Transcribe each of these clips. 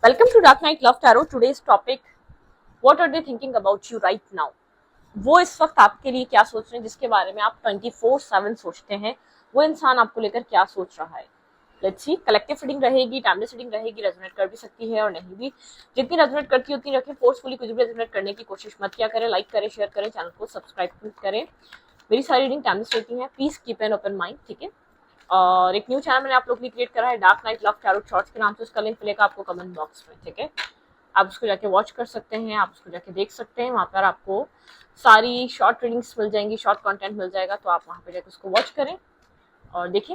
Welcome to Dark Knight Love Tarot. Today's topic: What are they thinking about you right now? वो इस वक्त आपके लिए क्या सोच रहे हैं, जिसके बारे में आप 24/7 सोचते हैं, वो इंसान आपको लेकर क्या सोच रहा है। लेट्स सी, कलेक्टिव रीडिंग रहेगी, टाइमलेस रीडिंग रहेगी, रेजोनेट कर भी सकती है और नहीं भी। जितनी रेजोनेट करती है उतनी रखें, फोर्सफुली कुछ भी रेजोनेट करने की कोशिश मत किया करें। लाइक करें, शेयर करें, चैनल को सब्सक्राइब करें। मेरी सारी रीडिंग टाइमलेस रहती है, please keep an open mind, ठीक है। और एक न्यू चैनल मैंने आप लोग के लिए क्रिएट करा है, dark night love tarot shorts के नाम से। उसका लिंक मिलेगा आपको कमेंट बॉक्स में, ठीक है। आप उसको जाके वॉच कर सकते हैं, आप उसको जाके देख सकते हैं। वहाँ पर आपको सारी शॉर्ट रीडिंग्स मिल जाएंगी, शॉर्ट कंटेंट मिल जाएगा, तो आप वहाँ पे जाके उसको वॉच करें और देखें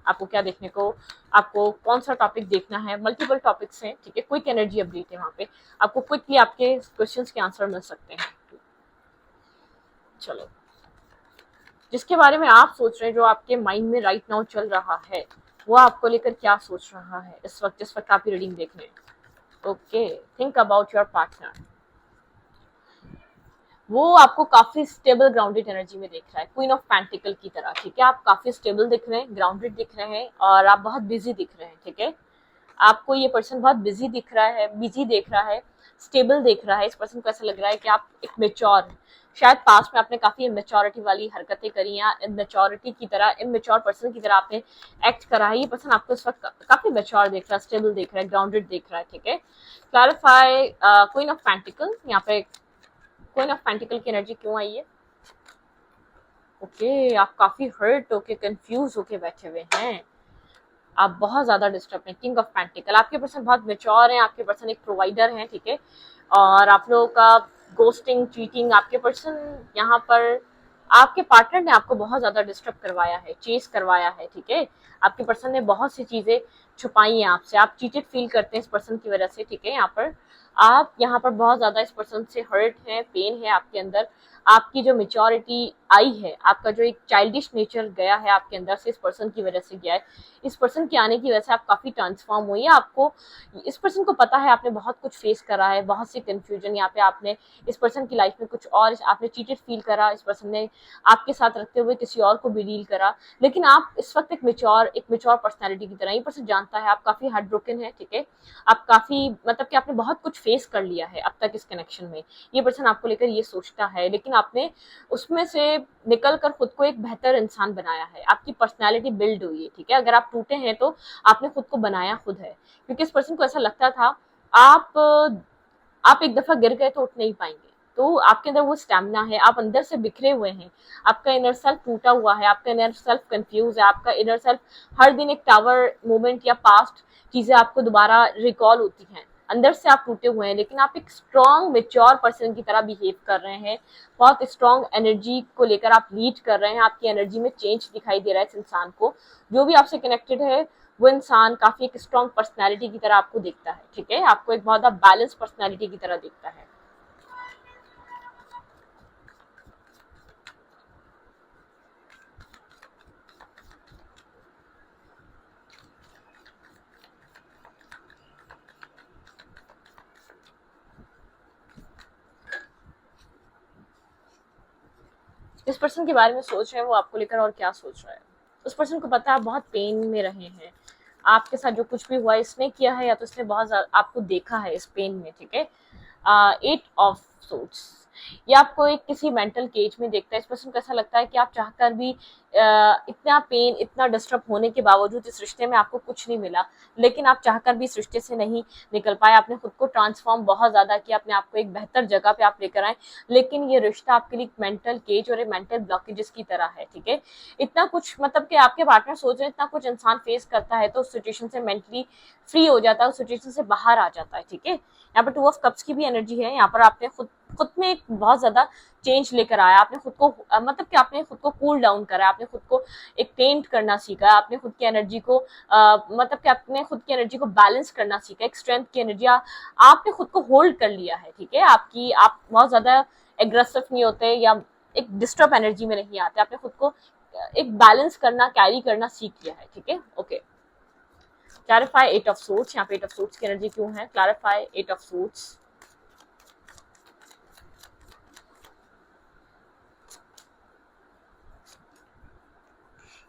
आपको क्या देखने को, आपको कौन सा टॉपिक देखना है। मल्टीपल टॉपिक्स हैं, ठीक है। क्विक एनर्जी अपडेट है वहाँ पे, आपको क्विकली आपके क्वेश्चंस के आंसर मिल सकते हैं। चलो, जिसके बारे में आप सोच रहे हैं, जो आपके माइंड में राइट नाउ चल रहा है, वो आपको लेकर क्या सोच रहा है इस वक्त, जिस वक्त आप ये रीडिंग देख रहे हैं। Okay, think about your partner. वो आपको काफी स्टेबल ग्राउंडेड एनर्जी में देख रहा है, क्वीन ऑफ पेंटिकल की तरह, ठीक है। आप काफी स्टेबल दिख रहे हैं, ग्राउंडेड दिख रहे हैं और आप बहुत बिजी दिख रहे हैं, ठीक है। आपको ये पर्सन बहुत बिजी दिख रहा है, बिजी देख रहा है, स्टेबल देख रहा है। इस पर्सन को ऐसा लग रहा है कि आप एक मेच्योर, शायद पास्ट में आपने काफी इमेच्योरिटी वाली हरकतें करी या इमेच्योरिटी की तरह, इमेच्योर पर्सन की तरह आपने एक्ट करा है। ये पर्सन आपको इस वक्त काफी मेच्योर देख रहा है, स्टेबल देख रहा है, ग्राउंडेड देख रहा है, ठीक है। Clarify queen of pentacle. यहाँ पे क्वीन ऑफ पेंटिकल की एनर्जी क्यों आई है? ओके, आप काफी हर्ट होके, कंफ्यूज होके बैठे हुए हैं, आप बहुत ज्यादा डिस्टर्ब हैं। किंग ऑफ पेंटिकल, आपके पर्सन बहुत मेच्योर हैं, आपके पर्सन एक प्रोवाइडर हैं, ठीक है। और आप लोगों का गोस्टिंग, चीटिंग, आपके पर्सन यहाँ पर, आपके पार्टनर ने आपको बहुत ज्यादा डिस्टर्ब करवाया है, चेस करवाया है, ठीक है। आपके पर्सन ने बहुत सी चीजें छुपाई हैं आपसे, आप चीटेड फील करते हैं इस पर्सन की वजह से, ठीक है। यहाँ पर आप यहाँ पर बहुत ज्यादा इस पर्सन से हर्ट है, पेन है आपके अंदर। आपकी जो मेच्योरिटी आई है, आपका जो एक चाइल्डिश नेचर गया है आपके अंदर से, इस पर्सन की वजह से गया है। इस पर्सन के आने की वजह से आप काफी ट्रांसफॉर्म हुई है। आपको, इस पर्सन को पता है आपने बहुत कुछ फेस करा है, बहुत सी कंफ्यूजन यहाँ पे आपने इस पर्सन की लाइफ में कुछ और, आपने चीटेड फील करा, इस पर्सन ने आपके साथ रखते हुए किसी और को भी डील करा। लेकिन आप इस वक्त एक मेच्योर पर्सनैलिटी की तरह, ये पर्सन जानता है आप काफी हार्ट ब्रोकन है, ठीक है। आप काफी, मतलब कि आपने बहुत कुछ फेस कर लिया है अब तक इस कनेक्शन में। ये पर्सन आपको लेकर ये सोचता है, लेकिन आपने उसमें से निकल कर खुद को एक बेहतर इंसान बनाया है, आपकी पर्सनैलिटी बिल्ड हुई है, ठीक है। अगर आप टूटे हैं तो आपने खुद को बनाया खुद है, क्योंकि इस पर्सन को ऐसा लगता था आप आप एक दफा गिर गए तो उठ नहीं पाएंगे। तो आपके अंदर वो स्टैमिना है, आप अंदर से बिखरे हुए हैं, आपका इनर सेल्फ टूटा हुआ है, आपका इनर सेल्फ कंफ्यूज है, आपका इनर सेल्फ हर दिन एक टावर मोमेंट या पास्ट चीजें आपको दोबारा रिकॉल होती हैं। अंदर से आप टूटे हुए हैं, लेकिन आप एक स्ट्रॉन्ग मेच्योर पर्सन की तरह बिहेव कर रहे हैं। बहुत स्ट्रॉन्ग एनर्जी को लेकर आप लीड कर रहे हैं, आपकी एनर्जी में चेंज दिखाई दे रहा है इस इंसान को। जो भी आपसे कनेक्टेड है वो इंसान काफी एक स्ट्रॉन्ग पर्सनैलिटी की तरह आपको दिखता है, ठीक है। आपको एक बहुत बैलेंस पर्सनैलिटी की तरह दिखता है। जिस पर्सन के बारे में सोच रहे हैं वो आपको लेकर और क्या सोच रहा है। उस पर्सन को पता है आप बहुत पेन में रहे हैं, आपके साथ जो कुछ भी हुआ इसने किया है, या तो इसने बहुत ज्यादा आपको देखा है इस पेन में, ठीक है। 8 ऑफ सोर्ट्स, ये आपको एक किसी मेंटल केज में देखता है। इस पर्सन को ऐसा लगता है कि आप चाहकर भी इतना पेन, इतना डिस्टर्ब होने के बावजूद इस रिश्ते में आपको कुछ नहीं मिला, लेकिन आप चाहकर भी इस रिश्ते से नहीं निकल पाए। आपने खुद को ट्रांसफॉर्म बहुत ज्यादा किया, अपने आप को एक बेहतर जगह पे आप लेकर आए, लेकिन ये रिश्ता आपके लिए मेंटल केज और मेंटल ब्लॉकेजेस की तरह है, ठीक है। इतना कुछ, मतलब कि आपके पार्टनर सोच रहे हैं, इतना कुछ इंसान फेस करता है तो उस सिचुएशन से मेंटली फ्री हो जाता है, उस सिचुएशन से बाहर आ जाता है, ठीक है। यहाँ पर 2 ऑफ कप्स की भी एनर्जी है। यहाँ पर आपने खुद में एक बहुत ज्यादा चेंज लेकर आया, आपने खुद को मतलब कि आपने खुद को कूल डाउन करा, आपने खुद को एक पेंट करना सीखा, आपने खुद की एनर्जी को मतलब कि आपने खुद की एनर्जी को बैलेंस करना सीखा, एक स्ट्रेंथ की एनर्जी आपने खुद को होल्ड कर लिया है, ठीक है। आप बहुत ज्यादा एग्रेसिव नहीं होते या एक डिस्टर्ब एनर्जी में नहीं आते, आपने खुद को एक बैलेंस करना, कैरी करना सीख लिया है, ठीक है। Okay, clarify 8 of sorts. यहाँ पे 8 ऑफ सोर्ट्स की एनर्जी क्यों है? Clarify 8 of sorts.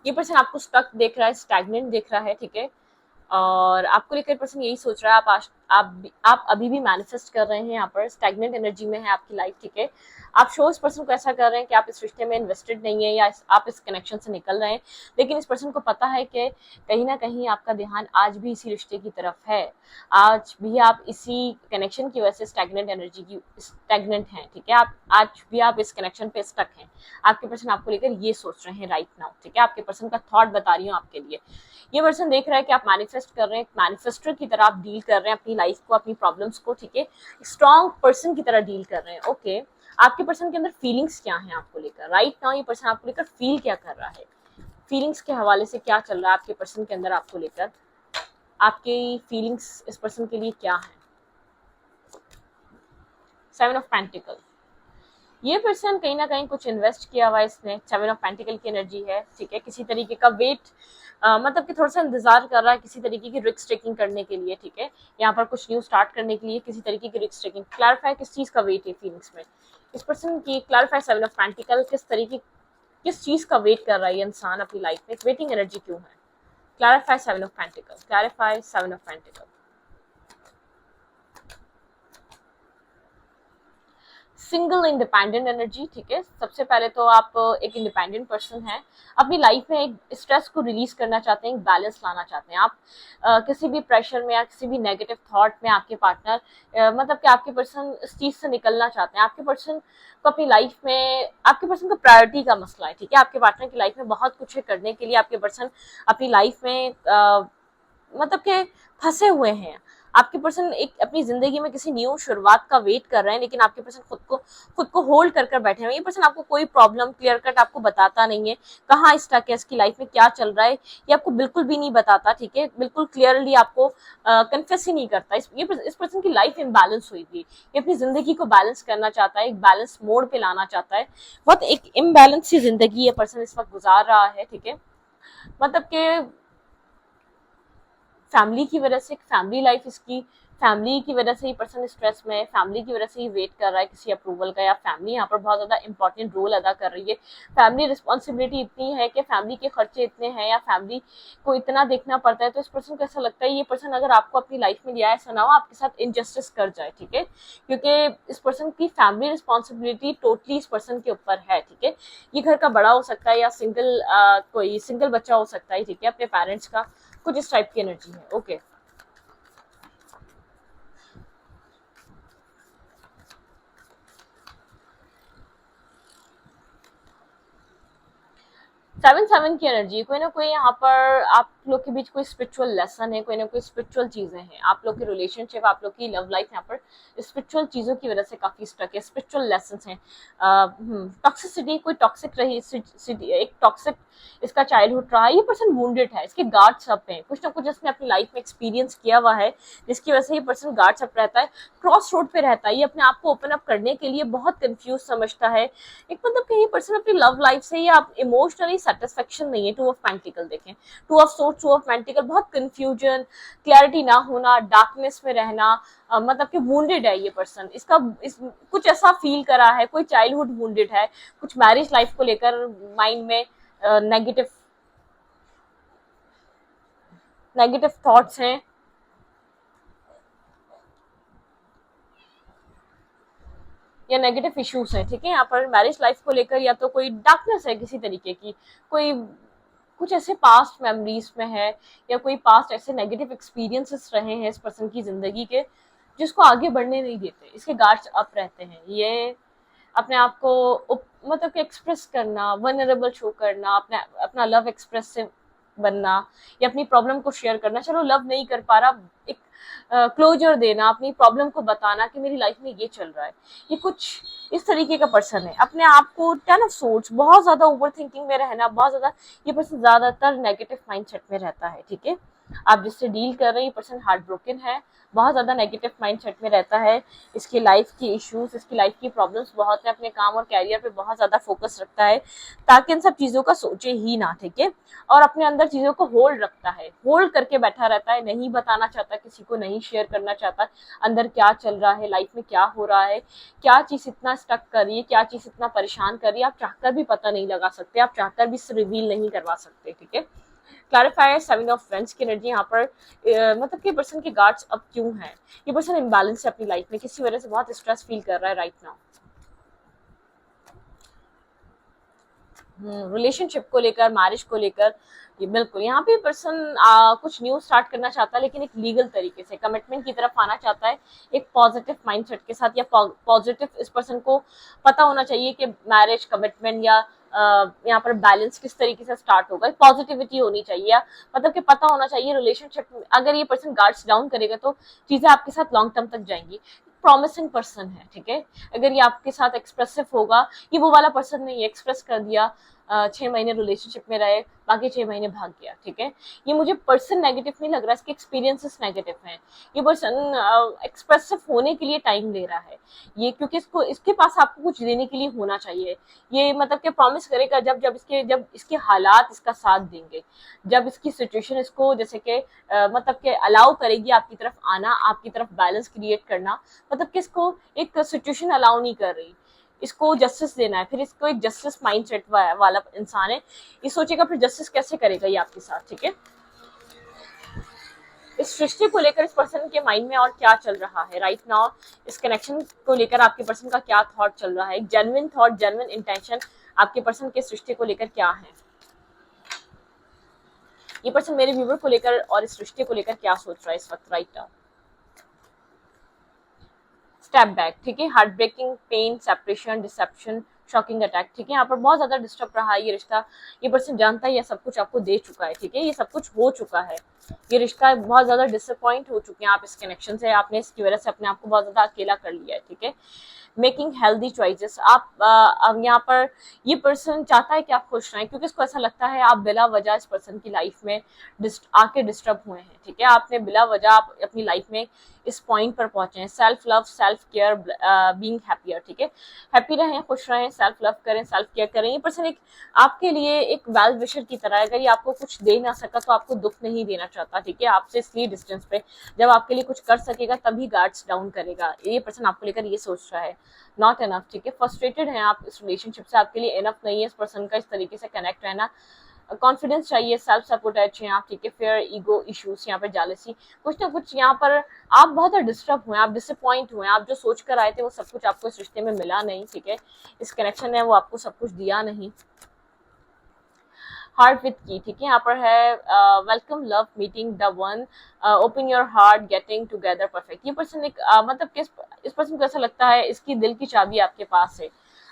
ये पर्सन आपको स्टक देख रहा है, स्टैग्नेंट देख रहा है, ठीक है। और आपको लेकर पर्सन यही सोच रहा है, आप अभी भी मैनिफेस्ट कर रहे हैं, यहाँ पर स्टैग्नेंट एनर्जी में है आपकी लाइफ, ठीक है। आप शो इस पर्सन को ऐसा कर रहे हैं कि आप इस रिश्ते में इन्वेस्टेड नहीं है, या आप इस कनेक्शन से निकल रहे हैं, लेकिन इस पर्सन को पता है कि कहीं ना कहीं आपका ध्यान आज भी इसी रिश्ते की तरफ है, आज भी आप इसी कनेक्शन की वजह से स्टैग्नेंट हैं, ठीक है। आप आज भी आप इस कनेक्शन पे स्टक हैं, आपके पर्सन आपको लेकर ये सोच रहे हैं राइट नाउ, ठीक है। आपके पर्सन का थॉट बता रही हूँ आपके लिए। ये पर्सन देख रहा है कि आप मैनिफेस्ट कर रहे हैं, मैनिफेस्टर की तरह आप डील कर रहे हैं अपनी लाइफ को, अपनी प्रॉब्लम्स को, ठीक है। स्ट्रॉन्ग पर्सन की तरह डील कर रहे हैं, ओके। आपके पर्सन के अंदर फीलिंग्स क्या है आपको लेकर राइट नाउ, ये पर्सन आपको लेकर फील क्या कर रहा है, फीलिंग्स के हवाले से क्या चल रहा है आपके पर्सन के अंदर आपको लेकर, आपकी फीलिंग्स इस पर्सन के लिए क्या है। 7 ऑफ पेंटिकल, ये पर्सन कहीं ना कहीं कुछ इन्वेस्ट किया हुआ है इसने, 7 ऑफ पेंटिकल की एनर्जी है, ठीक है। किसी तरीके का वेट मतलब कि थोड़ा सा इंतजार कर रहा है किसी तरीके की रिस्क टेकिंग करने के लिए, ठीक है। यहाँ पर कुछ न्यू स्टार्ट करने के लिए किसी तरीके की रिस्क टेकिंग। क्लैरिफाई किस चीज का वेट है फीलिंग्स में इस पर्सन की, क्लैरिफाई 7 ऑफ पेंटिकल, किस चीज का वेट कर रहा है ये इंसान अपनी लाइफ में, वेटिंग एनर्जी क्यों है। Clarify 7 of pentacle, clarify 7 of pentacle. Single independent energy, ठीक है। सबसे पहले तो आप एक इंडिपेंडेंट पर्सन हैं, अपनी लाइफ में एक स्ट्रेस को रिलीज करना चाहते हैं, एक बैलेंस लाना चाहते हैं। आप किसी भी प्रेशर में या किसी भी नेगेटिव थॉट में आपके पार्टनर मतलब कि आपके पर्सन इस चीज से निकलना चाहते हैं। आपके पर्सन को अपनी लाइफ में, आपके पर्सन का प्रायोरिटी का मसला है, ठीक है। आपके पार्टनर की लाइफ में बहुत कुछ है करने के लिए, आपके पर्सन अपनी लाइफ में मतलब के फंसे हुए हैं। आपके पर्सन एक अपनी जिंदगी में किसी न्यू शुरुआत का वेट कर रहे हैं, लेकिन आपके पर्सन खुद को होल्ड कर बैठे हैं। ये पर्सन आपको कोई प्रॉब्लम क्लियर कट आपको बताता नहीं है, कहाँ स्टक है, इसकी लाइफ में क्या चल रहा है, ये आपको बिल्कुल भी नहीं बताता, ठीक है। बिल्कुल क्लियरली आपको कन्फेस ही नहीं करता। इस पर्सन की लाइफ इम्बैलेंस हुई थी, ये अपनी जिंदगी को बैलेंस करना चाहता है, एक बैलेंस मोड पे लाना चाहता है। बहुत एक इम्बैलेंस सी जिंदगी ये पर्सन इस वक्त गुजार रहा है, ठीक है। मतलब कि फैमिली की वजह से, फैमिली लाइफ इसकी, फैमिली की वजह से ही पर्सन स्ट्रेस में है, फैमिली की वजह से ही वेट कर रहा है किसी अप्रूवल का, या फैमिली यहाँ पर बहुत ज्यादा इंपॉर्टेंट रोल अदा कर रही है। फैमिली रिस्पॉन्सिबिलिटी इतनी है कि फैमिली के खर्चे इतने हैं या फैमिली को इतना देखना पड़ता है, तो इस पर्सन को ऐसा लगता है ये पर्सन अगर आपको अपनी लाइफ में लिया, ऐसा ना हो आपके साथ इनजस्टिस कर जाए, ठीक है। क्योंकि इस पर्सन की फैमिली रिस्पॉन्सिबिलिटी टोटली इस पर्सन के ऊपर है, ठीक है। ये घर का बड़ा हो सकता है या कोई सिंगल बच्चा हो सकता है, ठीक है, अपने पेरेंट्स का, कुछ इस टाइप की एनर्जी है, ओके। 7-7 की एनर्जी, कोई ना कोई यहाँ पर आप लोग के बीच कोई स्पिरिचुअल लेसन है, कोई ना कोई स्पिरिचुअल चीजें हैं, आप लोग की रिलेशनशिप, आप लोग की लव लाइफ यहाँ पर स्पिरिचुअल चीजों की वजह से काफी स्टक है, स्पिरिचुअल लेसन हैं। टॉक्सिसिटी, कोई टॉक्सिक रही, एक टॉक्सिक इसका चाइल्डहुड रहा है, ये पर्सन वुंडेड है, इसके गार्ड्स अप हैं, कुछ ना कुछ इसने अपनी लाइफ में एक्सपीरियंस किया हुआ है जिसकी वजह से ये पर्सन गार्ड्स अप रहता है, क्रॉस रोड पे रहता है, ये अपने आप को ओपन अप करने के लिए बहुत कंफ्यूज समझता है। एक मतलब कि ये पर्सन अपनी लव लाइफ से या इमोशनली सेटिस्फेक्शन नहीं है। 2 ऑफ पेंटिकल देखें, 2 ऑफ सोर्ड्स, 2 ऑफ पेंटिकल, बहुत कंफ्यूजन, क्लैरिटी ना होना, डार्कनेस में रहना, मतलब कि वुंडेड है ये पर्सन, कुछ ऐसा फील करा है, कोई चाइल्डहुड वुंडेड है, कुछ मैरिज लाइफ को लेकर माइंड में नेगेटिव थॉट्स हैं, या नेगेटिव इश्यूज है, ठीक है। यहाँ पर मैरिज लाइफ को लेकर या तो कोई डार्कनेस है किसी तरीके की, कोई कुछ ऐसे पास्ट मेमोरीज में है, या कोई पास्ट ऐसे नेगेटिव एक्सपीरियंसेस रहे हैं इस पर्सन की जिंदगी के जिसको आगे बढ़ने नहीं देते, इसके गार्ड्स अप रहते हैं। ये अपने आप को मतलब कि एक्सप्रेस करना, वनरेबल शो करना, अपना लव एक्सप्रेस से बनना, या अपनी प्रॉब्लम को शेयर करना, चलो लव नहीं कर पा रहा, एक क्लोजर देना, अपनी प्रॉब्लम को बताना कि मेरी लाइफ में ये चल रहा है। ये कुछ इस तरीके का पर्सन है, अपने आप को 10 ऑफ सोर्ड्स, बहुत ज्यादा ओवर थिंकिंग में रहना, बहुत ज्यादा, ये पर्सन ज्यादातर नेगेटिव माइंडसेट में रहता है, ठीक है। आप जिससे डील कर रहे हैं ये पर्सन हार्ट ब्रोकन है, बहुत ज्यादा नेगेटिव माइंडसेट में रहता है, इसकी लाइफ की इश्यूज, इसकी लाइफ की प्रॉब्लम्स बहुत है, अपने काम और कैरियर पे बहुत ज्यादा फोकस रखता है ताकि इन सब चीजों का सोचे ही ना, ठीक है। और अपने अंदर चीजों को होल्ड रखता है, होल्ड करके बैठा रहता है, नहीं बताना चाहता किसी को, नहीं शेयर करना चाहता अंदर क्या चल रहा है, लाइफ में क्या हो रहा है, क्या चीज इतना स्टक कर रही है, क्या चीज इतना परेशान कर रही है, आप चाहकर भी पता नहीं लगा सकते, आप चाहकर भी रिवील नहीं करवा सकते, ठीक है। क्लैरिफाई 7 ऑफ वेंस की एनर्जी यहाँ पर मतलब कि पर्सन के गार्ड्स अब क्यों हैं, ये पर्सन इम्बैलेंस है अपनी लाइफ में, किसी वजह से बहुत स्ट्रेस फील कर रहा है राइट नाउ। रिलेशनशिप को लेकर, मैरिज को लेकर, ये बिल्कुल यहाँ पे पर्सन कुछ न्यू स्टार्ट करना चाहता है, लेकिन एक लीगल तरीके से कमिटमेंट की तरफ आना चाहता है, एक पॉजिटिव माइंडसेट के साथ, या पॉजिटिव इस पर्सन को पता होना चाहिए कि मैरिज, कमिटमेंट या यहाँ पर बैलेंस किस तरीके से स्टार्ट होगा, पॉजिटिविटी होनी चाहिए, मतलब कि पता होना चाहिए रिलेशनशिप में अगर ये पर्सन गार्ड्स डाउन करेगा तो चीजें आपके साथ लॉन्ग टर्म तक जाएंगी। प्रॉमिसिंग पर्सन है, ठीक है, अगर ये आपके साथ एक्सप्रेसिव होगा, ये वो वाला पर्सन नहीं है एक्सप्रेस कर दिया, 6 महीने रिलेशनशिप में रहे, बाकी 6 महीने भाग गया, ठीक है, ये मुझे पर्सन नेगेटिव नहीं लग रहा, इसके एक्सपीरियंसेस नेगेटिव हैं, ये पर्सन एक्सप्रेसिव होने के लिए टाइम ले रहा है ये, क्योंकि इसको इसके पास आपको कुछ देने के लिए होना चाहिए, ये मतलब कि प्रॉमिस करेगा जब जब इसके हालात इसका साथ देंगे, जब इसकी सिचुएशन इसको जैसे कि मतलब कि अलाउ करेगी आपकी तरफ आना, आपकी तरफ बैलेंस क्रिएट करना, मतलब कि इसको एक सिचुएशन अलाउ नहीं कर रही, इसको जस्टिस देना है, फिर इसको एक जस्टिस माइंडसेट वाला इंसान है, ये सोचेगा फिर जस्टिस कैसे करेगा ये आपके साथ, ठीक है। इस सृष्टि को लेकर इस पर्सन के माइंड में और क्या चल रहा है राइट नाउ, इस कनेक्शन को लेकर आपके पर्सन का क्या थॉट चल रहा है, एक जेन्युइन थॉट, जेन्युइन इंटेंशन आपके पर्सन के सृष्टि को लेकर क्या है, ये पर्सन मेरे व्यूवर को लेकर और इस सृष्टि को लेकर क्या सोच रहा है इस वक्त राइट नाउ। स्टेप बैक, ठीक है, heart breaking, pain, separation, deception, shocking attack, ठीक है, यहाँ पर बहुत ज्यादा डिस्टर्ब रहा है ये रिश्ता, ये पर्सन जानता है ये सब कुछ आपको दे चुका है, ठीक है, ये सब कुछ हो चुका है, ये रिश्ता बहुत ज्यादा डिसअपॉइंट हो चुके हैं आप इस कनेक्शन से, आपने इसकी वजह से अपने आप को बहुत ज्यादा अकेला कर लिया है, ठीक है। मेकिंग हेल्दी चॉइसेस, आप अब यहाँ पर ये पर्सन चाहता है कि आप खुश रहें, क्योंकि इसको ऐसा लगता है आप बिला वजह इस पर्सन की लाइफ में आके डिस्टर्ब हुए हैं, ठीक है, आपने बिला वजह आप अपनी लाइफ में इस पॉइंट पर पहुंचे हैं, self love, self care, being happier, ठीक है, हैप्पी रहें, खुश रहें, सेल्फ लव करें, सेल्फ केयर करें, ये पर्सन एक आपके लिए एक वेल विशर की तरह है, अगर ये आपको कुछ दे ना सका तो आपको दुख नहीं देना चाहता, ठीक है, आपसे इसलिए डिस्टेंस पे, जब आपके लिए कुछ कर सकेगा तभी गार्ड्स डाउन करेगा, ये पर्सन आपको लेकर ये सोच रहा है, नॉट एनफ, ठीक है, फ्रस्ट्रेटेड हैं आप इस रिलेशनशिप से, आपके लिए एनफ नहीं है इस पर्सन का इस तरीके से कनेक्ट रहना, कॉन्फिडेंस चाहिए, सेल्फ सपोर्ट अच्छे हैं आप, ठीक है, फियर, ईगो इश्यूज, यहाँ पर जालसी, कुछ ना कुछ यहाँ पर आप बहुत डिस्टर्ब हुए, आप डिसअपॉइंट हुए, आप जो सोच कर आए थे वो सब कुछ आपको इस रिश्ते में मिला नहीं, ठीक है, इस कनेक्शन ने वो आपको सब कुछ दिया नहीं। हार्ट विथ की, ठीक है, यहाँ पर है welcome love meeting the one, open your heart, getting together perfect, ये पर्सन एक मतलब कि इस पर्सन को ऐसा लगता है इसकी दिल की चाबी आपके पास है,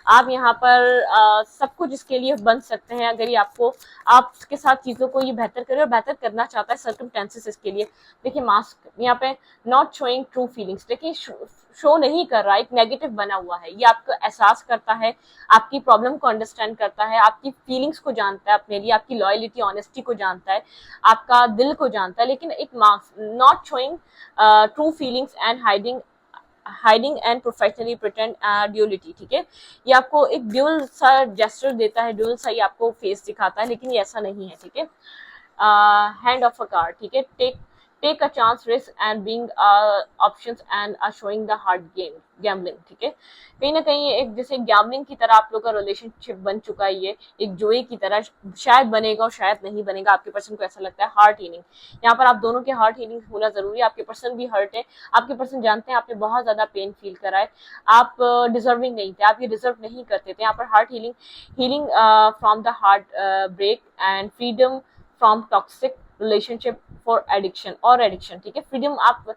आप यहाँ पर सब कुछ इसके लिए बन सकते हैं, अगर ये आपको आपके साथ चीजों को ये बेहतर करे और बेहतर करना चाहता है सर्कमस्टेंसेस इसके लिए, देखिए मास्क यहाँ पे नॉट शोइंग ट्रू फीलिंग्स, देखिए शो नहीं कर रहा, एक नेगेटिव बना हुआ है, ये आपको एहसास करता है, आपकी प्रॉब्लम को अंडरस्टैंड करता है, आपकी फीलिंग्स को जानता है अपने लिए, आपकी लॉयलिटी, ऑनेस्टी को जानता है, आपका दिल को जानता है, लेकिन एक marks not showing true feelings and hiding and professionally pretend duality, ठीक है, ये आपको एक ड्यूल सा जेस्चर देता है, ड्यूल सा ही आपको फेस दिखाता है, लेकिन ये ऐसा नहीं है, ठीक है, हैंड ऑफ अ कार्ड, ठीक है, take a chance, risk and being options and showing the hard game, gambling, ठीक है, कहीं ना कहीं एक जैसे गैम्बलिंग की तरह आप लोग का रिलेशनशिप बन चुका है, ये एक जोए की तरह शायद बनेगा और शायद नहीं बनेगा, आपके पर्सन को ऐसा लगता है। हार्ट हीलिंग, यहाँ पर आप दोनों के हार्ट हीलिंग होना जरूरी है, आपके पर्सन भी हर्ट है, आपके पर्सन जानते हैं आपने बहुत ज्यादा पेन फील करा है, आप डिजर्विंग नहीं थे, आप ये डिजर्व नहीं करते थे, यहाँ पर heart healing from the heart break and freedom from toxic relationship for addiction और एडिक्शन, ठीक है, फ्रीडम, आप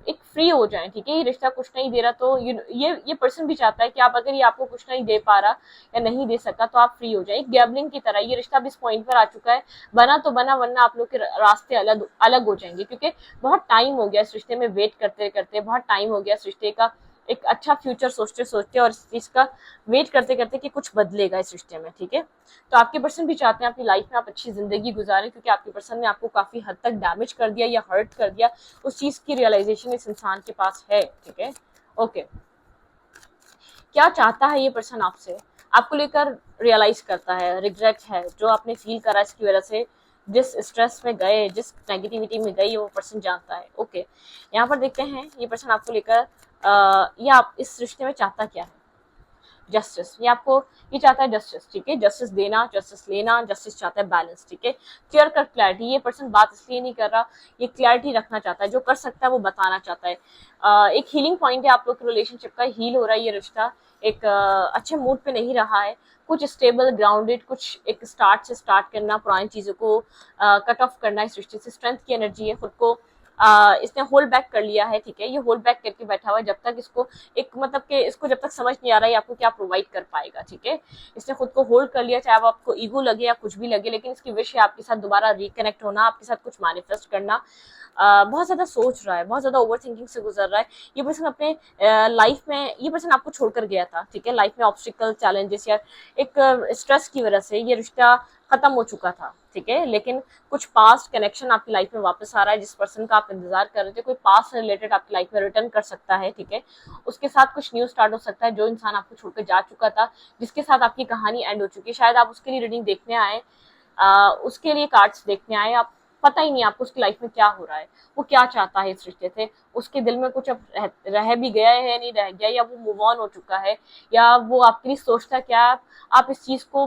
एक फ्री हो जाएं, ठीक है, ये रिश्ता कुछ नहीं दे रहा तो ये पर्सन भी चाहता है कि आप अगर ये आपको कुछ नहीं दे पा रहा या नहीं दे सका तो आप फ्री हो जाए, एक गैम्बलिंग की तरह ये रिश्ता भी इस पॉइंट पर आ चुका है, बना तो बना, वरना आप लोग के रास्ते अलग अलग हो जाएंगे, क्योंकि बहुत टाइम हो गया इस रिश्ते में वेट करते करते, बहुत टाइम हो गया इस रिश्ते का एक अच्छा फ्यूचर सोचते सोचते और इस चीज का वेट करते करते कि कुछ बदलेगा इस रिश्ते में, ठीक है, तो आपके पर्सन भी चाहते हैं अपनी लाइफ में आप अच्छी जिंदगी गुजारें, क्योंकि आपके पर्सन ने आपको काफी हद तक डैमेज कर दिया या हर्ट कर दिया, उस चीज की रियलाइजेशन इस इंसान के पास है, ठीक है, ओके, क्या चाहता है ये पर्सन आपसे, आपको लेकर रियलाइज करता है, रिग्रेट है जो आपने फील करा इसकी वजह से, जिस स्ट्रेस में गए, जिस नेगेटिविटी में गई, वो पर्सन जानता है, ओके, यहाँ पर देखते हैं ये पर्सन आपको लेकर या आप इस रिश्ते में चाहता क्या है, जस्टिस, ये आपको ये चाहता है जस्टिस, ठीक है, जस्टिस देना, जस्टिस लेना, जस्टिस चाहता है बैलेंस, ठीक है, क्लियर कट क्लैरिटी, ये पर्सन बात इसलिए नहीं कर रहा, ये क्लैरिटी रखना चाहता है, जो कर सकता है वो बताना चाहता है। एक हीलिंग पॉइंट है आप लोग के रिलेशनशिप का, हील हो रहा है ये रिश्ता, एक अच्छे मूड पे नहीं रहा है, कुछ स्टेबल ग्राउंडेड, कुछ एक स्टार्ट से स्टार्ट करना, पुरानी चीजों को कट ऑफ करना, इस रिश्ते से स्ट्रेंथ की एनर्जी है, खुद को इसने होल्ड बैक कर लिया है, ठीक है, ये होल्ड बैक करके बैठा हुआ है, जब तक इसको एक मतलब कि इसको जब तक समझ नहीं आ रहा है आपको क्या प्रोवाइड कर पाएगा, ठीक है, इसने खुद को होल्ड कर लिया, चाहे वो आपको ईगो लगे या कुछ भी लगे, लेकिन इसकी विश है आपके साथ दोबारा रिकनेक्ट होना, आपके साथ कुछ मैनिफेस्ट करना। बहुत ज्यादा सोच रहा है, बहुत ज्यादा ओवर थिंकिंग से गुजर रहा है ये पर्सन अपने लाइफ में, ये पर्सन आपको छोड़कर गया था, ठीक है, लाइफ में ऑब्स्टिकल चैलेंजेस या एक स्ट्रेस की वजह से ये रिश्ता खत्म हो चुका था, ठीक है, लेकिन कुछ पास्ट कनेक्शन आपकी लाइफ में वापस आ रहा है, जिस पर्सन का आप इंतजार कर रहे थे, कोई पास्ट से रिलेटेड आपकी लाइफ में रिटर्न कर सकता है, ठीक है, उसके साथ कुछ न्यू स्टार्ट हो सकता है, जो इंसान आपको छोड़कर जा चुका था, जिसके साथ आपकी कहानी एंड हो चुकी है, शायद आप उसके लिए रीडिंग देखने आए, उसके लिए कार्ड्स देखने आए, आप पता ही नहीं आपको उसकी लाइफ में क्या हो रहा है, वो क्या चाहता है इस रिश्ते से, उसके दिल में कुछ अब रह भी गया है, नहीं रह गया, या वो मूव ऑन हो चुका है, या वो आपके लिए सोचता क्या, आप इस चीज को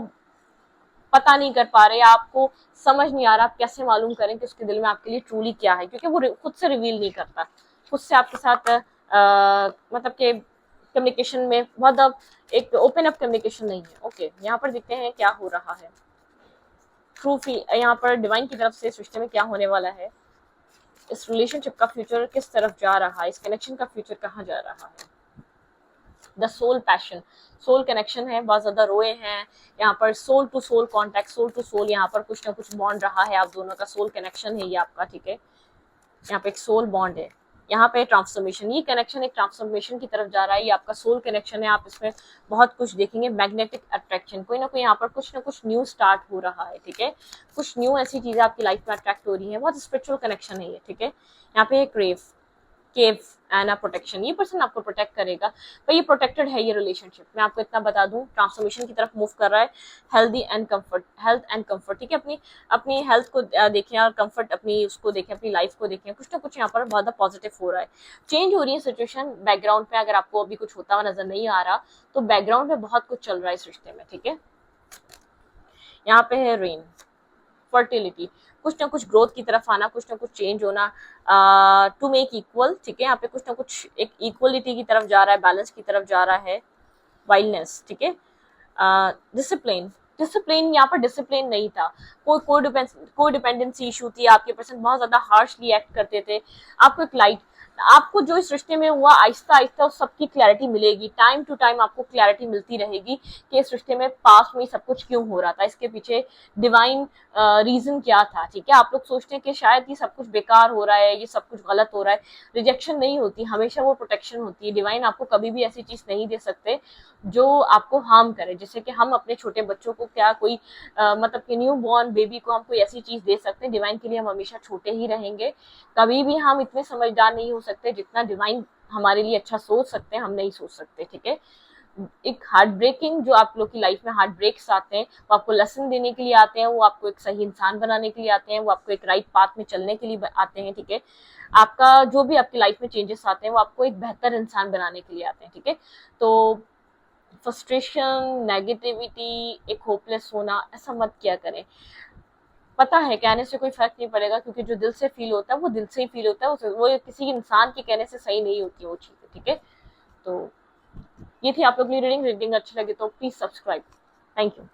पता नहीं कर पा रहे, आपको समझ नहीं आ रहा, आप कैसे मालूम करें कि उसके दिल में आपके लिए ट्रूली क्या है, क्योंकि वो खुद से रिवील नहीं करता, खुद से आपके साथ मतलब के कम्युनिकेशन में बहुत एक ओपन अप कम्युनिकेशन नहीं है। ओके, यहाँ पर देखते हैं क्या हो रहा है, ट्रू यहाँ पर डिवाइन की तरफ से इस रिश्ते में क्या होने वाला है, इस रिलेशनशिप का फ्यूचर किस तरफ जा रहा है, इस कनेक्शन का फ्यूचर कहाँ जा रहा है। The soul passion, soul connection है, बहुत ज्यादा रोए हैं यहाँ पर, soul to soul contact, soul to soul यहाँ पर कुछ ना कुछ बॉन्ड रहा है आप दोनों का, सोल कनेक्शन है ये आपका, ठीक है, यहाँ पे एक सोल बॉन्ड है, यहाँ पे ट्रांसफॉर्मेशन, ये कनेक्शन एक ट्रांसफॉर्मेशन की तरफ जा रहा है, ये आपका सोल कनेक्शन है, आप इसमें बहुत कुछ देखेंगे, मैग्नेटिक अट्रैक्शन, कोई ना कोई यहाँ पर कुछ ना कुछ न्यू स्टार्ट हो रहा है, ठीक है, कुछ न्यू ऐसी चीजें आपकी लाइफ में अट्रैक्ट हो रही है, बहुत स्पिरिचुअल कनेक्शन है ये, ठीक है, यहाँ पे एक केव एंड प्रोटेक्शन, ये पर्सन आपको प्रोटेक्ट करेगा, पर ये प्रोटेक्टेड है ये रिलेशनशिप, मैं आपको इतना बता दूं, ट्रांसफॉर्मेशन की तरफ मूव कर रहा है, healthy and comfort, health and comfort, ठीक है, अपनी अपनी हेल्थ को देखें और कंफर्ट अपनी उसको देखें, अपनी लाइफ को देखें, कुछ ना कुछ यहाँ पर बहुत पॉजिटिव हो रहा है, चेंज हो रही है सिचुएशन बैकग्राउंड में, अगर आपको अभी कुछ होता हुआ नजर नहीं आ रहा तो बैकग्राउंड में बहुत कुछ चल रहा है इस रिश्ते में, ठीक है, यहाँ पे है रेन, फर्टिलिटी, कुछ ना कुछ ग्रोथ की तरफ आना, कुछ ना कुछ चेंज होना, टू मेक इक्वल, ठीक है, यहाँ पे कुछ ना कुछ एक इक्वलिटी की तरफ जा रहा है, बैलेंस की तरफ जा रहा है, वाइल्डनेस, ठीक है, डिसिप्लिन, डिसिप्लिन यहाँ पर डिसिप्लिन नहीं था, कोई डिपेंडेंसी इशू थी, आपके पर्सन बहुत ज्यादा हार्शली एक्ट करते थे, आपको एक लाइट, आपको जो इस रिश्ते में हुआ आहिस्ता आहिस्ता उस सबकी क्लैरिटी मिलेगी, टाइम टू टाइम आपको क्लैरिटी मिलती रहेगी कि इस रिश्ते में पास्ट में सब कुछ क्यों हो रहा था, इसके पीछे डिवाइन रीजन क्या था, ठीक है, आप लोग सोचते हैं कि शायद ये सब कुछ बेकार हो रहा है, ये सब कुछ गलत हो रहा है, रिजेक्शन नहीं होती, हमेशा वो प्रोटेक्शन होती है, डिवाइन आपको कभी भी ऐसी चीज नहीं दे सकते जो आपको हार्म करे, जैसे कि हम अपने छोटे बच्चों को क्या कोई मतलब कि न्यू बॉर्न बेबी को हम कोई ऐसी चीज दे सकते हैं, डिवाइन के लिए हम हमेशा छोटे ही रहेंगे, कभी भी हम इतने समझदार नहीं हो सकते जितना डिवाइन हमारे लिए अच्छा सोच सकते हैं, हम नहीं सोच सकते, ठीक है, एक हार्ट ब्रेकिंग जो आप लोग की लाइफ में हार्ट ब्रेक्स आते हैं, वो आपको लेसन देने के लिए आते हैं, वो आपको एक सही इंसान बनाने के लिए आते हैं, वो आपको एक राइट पाथ में चलने के लिए आते हैं, ठीक है, आपका जो भी आपकी लाइफ में चेंजेस आते हैं वो आपको एक बेहतर इंसान बनाने के लिए आते हैं, ठीक है, तो फ्रस्ट्रेशन, नेगेटिविटी, एक होपलेस होना, ऐसा मत किया करें, पता है कहने से कोई फर्क नहीं पड़ेगा, क्योंकि जो दिल से फील होता है वो दिल से ही फील होता है, वो किसी इंसान के कहने से सही नहीं होती वो चीज़, ठीक है, तो ये थी आप लोग की रीडिंग अच्छी लगे तो प्लीज सब्सक्राइब, थैंक यू।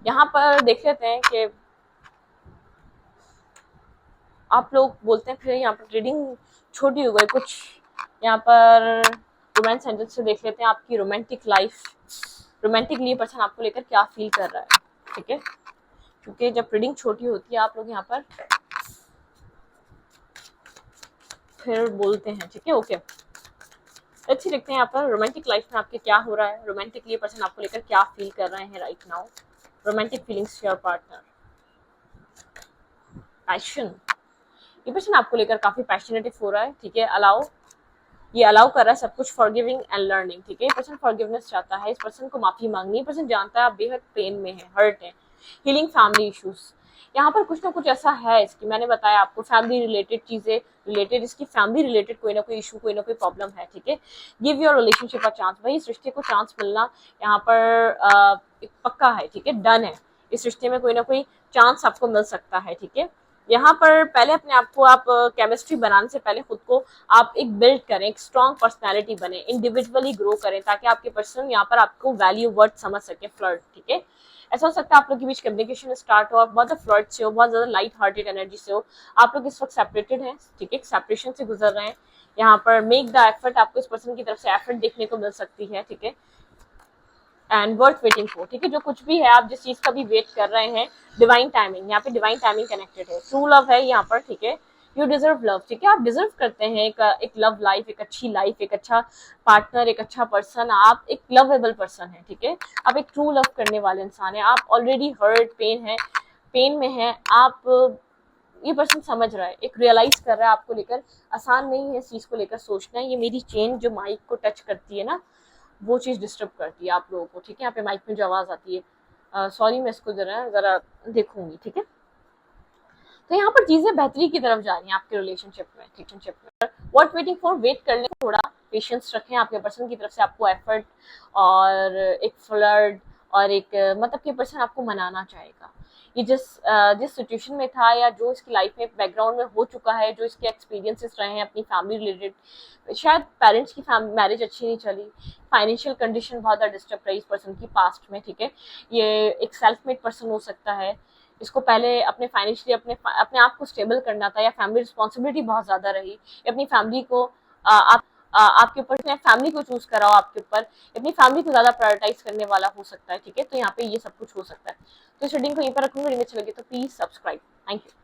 यहाँ पर देख लेते हैं कि आप लोग बोलते हैं, फिर यहाँ पर रीडिंग छोटी हो गई कुछ, यहाँ पर रोमांस एंजल से देख लेते हैं आपकी रोमांटिक लाइफ, रोमांटिकली पर्सन आपको लेकर क्या फील कर रहा है, ठीक है, क्योंकि जब रीडिंग छोटी होती है आप लोग यहाँ पर फिर बोलते हैं, ठीक है, ओके, अच्छी देखते हैं यहाँ पर रोमांटिक लाइफ में आपके क्या हो रहा है, रोमांटिकली पर्सन आपको लेकर क्या फील कर रहे हैं right now, romantic feelings your partner, passion, ये पर्सन आपको लेकर काफी पैशनेटिव हो रहा है, ठीक है, ये अलाउ कर रहा है सब कुछ, फॉरगिविंग एंड लर्निंग, ठीक है, ये पर्सन फॉरगिवनेस चाहता है, इस पर्सन को माफी मांगनी है, पर्सन जानता है आप बेहद पेन में है, हर्ट है, हीलिंग फैमिली इश्यूज, यहाँ पर कुछ ना कुछ ऐसा है इसकी, मैंने बताया आपको फैमिली रिलेटेड चीजें रिलेटेड, इसकी फैमिली रिलेटेड कोई ना कोई इशू, कोई ना कोई प्रॉब्लम है, ठीक है। Give your relationship a chance, भाई इस रिश्ते को चांस मिलना यहाँ पर एक पक्का है, ठीक है, डन है। इस रिश्ते में कोई ना कोई चांस आपको मिल सकता है, ठीक है। यहाँ पर पहले अपने आप को आप केमिस्ट्री बनाने से पहले खुद को आप एक बिल्ड करें, एक स्ट्रॉन्ग पर्सनैलिटी बने, इंडिविजुअली ग्रो करें, ताकि आपके पर्सन यहाँ पर आपको वैल्यू वर्ड समझ सके, फ्लर्ट, ठीक है। ऐसा हो सकता है आप लोग के बीच कम्युनिकेशन स्टार्ट हो, बहुत ज्यादा फ्लर्ट से हो, बहुत ज्यादा लाइट हार्टेड एनर्जी से हो, आप लोग इस वक्त सेपरेटेड हैं, ठीक है, सेपरेशन से गुजर रहे हैं। यहाँ पर मेक द एफर्ट, आपको इस पर्सन की तरफ से एफर्ट देखने को मिल सकती है, ठीक है। एंड वर्थ वेटिंग फॉर, ठीक है, जो कुछ भी है आप जिस चीज का भी वेट कर रहे हैं, डिवाइन टाइमिंग, यहाँ पे डिवाइन टाइमिंग कनेक्टेड है, ट्रू लव है यहाँ पर, ठीक है। यू डिजर्व लव, ठीक है, आप डिजर्व करते हैं एक लव लाइफ, एक अच्छी लाइफ, एक अच्छा पार्टनर, एक अच्छा पर्सन, आप एक लवेबल पर्सन है, ठीक है। आप एक ट्रू लव करने वाले इंसान है, आप ऑलरेडी हर्ट पेन में है आप, ये पर्सन समझ रहा है, एक रियलाइज कर रहा है आपको लेकर। आसान नहीं है इस चीज को लेकर सोचना, ये मेरी चेन जो माइक को टच करती है ना, वो चीज डिस्टर्ब करती है आप लोगों को, ठीक है। यहाँ पे माइक में जो आवाज आती है, सॉरी, मैं इसको जरा देखूंगी, ठीक है। तो यहाँ पर चीजें बेहतरी की तरफ जा रही हैं आपके रिलेशनशिप में। व्हाट वेटिंग फॉर, वेट कर लें, थोड़ा पेशेंस रखें, आपके पर्सन की तरफ से आपको एफर्ट और एक फ्लर्ट और एक मतलब कि पर्सन आपको मनाना चाहेगा। ये जिस सिचुएशन में था या जो इसकी लाइफ में बैकग्राउंड में हो चुका है, जो इसके एक्सपीरियंसेस रहे हैं अपनी फैमिली रिलेटेड, शायद पेरेंट्स की मैरिज अच्छी नहीं चली, फाइनेंशियल कंडीशन बहुत ज़्यादा डिस्टर्ब रही इस पर्सन की पास्ट में, ठीक है। ये एक सेल्फ मेड पर्सन हो सकता है, इसको पहले अपने फाइनेंशियली अपने आप को स्टेबल करना था, या फैमिली रिस्पॉन्सिबिलिटी बहुत ज्यादा रही, अपनी फैमिली को आपके ऊपर फैमिली को चूज कराओ आपके ऊपर, अपनी फैमिली को ज्यादा प्रायोरिटाइज करने वाला हो सकता है, ठीक है। तो यहाँ पे ये सब कुछ हो सकता है। तो इस रीडिंग को यहीं पर रखूंगी, रीडिंग अच्छी लगी तो प्लीज सब्सक्राइब। Thank you.